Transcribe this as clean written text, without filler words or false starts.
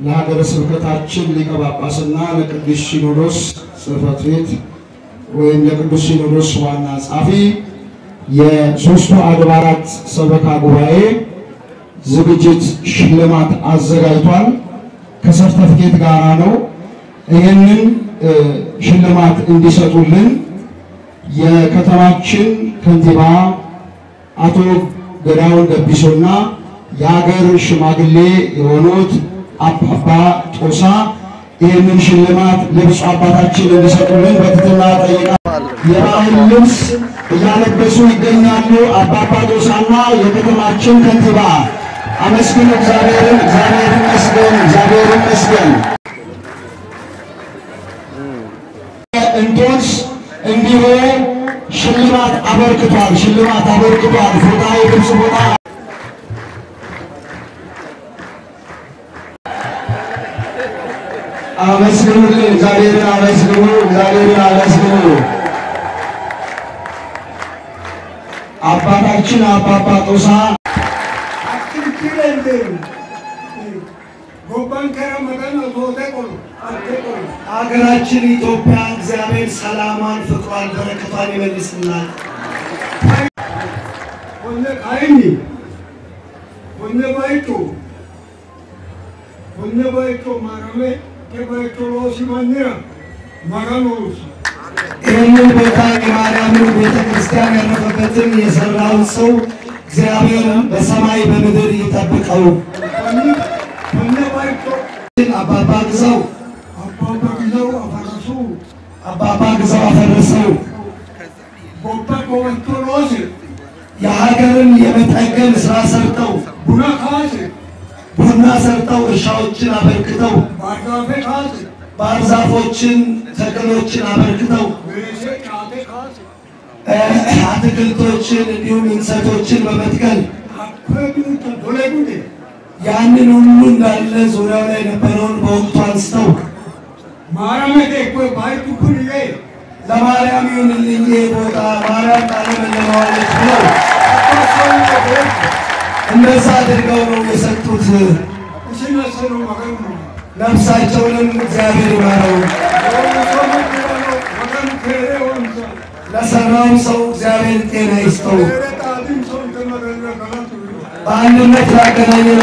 ለሀገረ ስብከታችን ሊቀ ጳጳስና ለቅዱስ ሲኖዶስ ጽሕፈት ቤት ወይም ለቅዱስ ሲኖዶስ ዋና ጸሐፊ የሶስቱ አድባራት ሰበካ ጉባኤ ዝግጅት ሽልማት አዘጋጅቷል። ከሰርተፊኬት ጋራ ነው። ይሄንን ሽልማት እንዲሰጡልን የከተማችን ከንቲባ አቶ ገዳውን ገቢሶና የሀገር ሽማግሌ የሆኑት አባባ ጦሳ ይሄንን ሽልማት ለብፁዕ አባታችን እንዲሰጡልን በትህትና ጠይቃለሁ። የባህል ልብስ እያለበሱ ይገኛሉ። አባባ ጦሳና የከተማችን ከንቲባ አመስግኑ እግዚአብሔርን። እግዚአብሔር ይመስገን፣ እግዚአብሔር ይመስገን። እንቶንስ እንዲሁ ሽልማት አበርክቷል። ፎታ የልብስ ቦታ አመስግኑልን፣ እግዚአብሔርን አመስግኑ። አባታችን አባባ ጦሳ አገራችን ኢትዮጵያ እግዚአብሔር ሰላማን ፍቅሯን በረከቷን ይመልስልናል። ይህንን ቦታ የማርያምን ቤተክርስቲያን ያረፈበትን የሰራውን ሰው እግዚአብሔር በሰማይ በምድር ይጠብቀው። አባባ ግዛው አፈረሰው። የሀገርን የመጠገን ስራ ሰርተው ቡና ሰርተው እርሻዎችን አበርክተው ባህር ዛፎችን ተክሎችን አበርክተው አትክልቶችን እንዲሁም እንሰቶችን በመትከል ያንን ሁሉ እንዳለ ዙሪያው ላይ ነበረውን በወቅቱ አንስተው ለማርያም ይሁንልኝ ቦታ ማርያም ታለመለማለች ብለው እንደዛ አድርገው ነው የሰጡት። ነፍሳቸውንም እግዚአብሔር ይማረው። ለሰራው ሰው እግዚአብሔር ጤና ይስጠው። በአንድነት ያገናኘን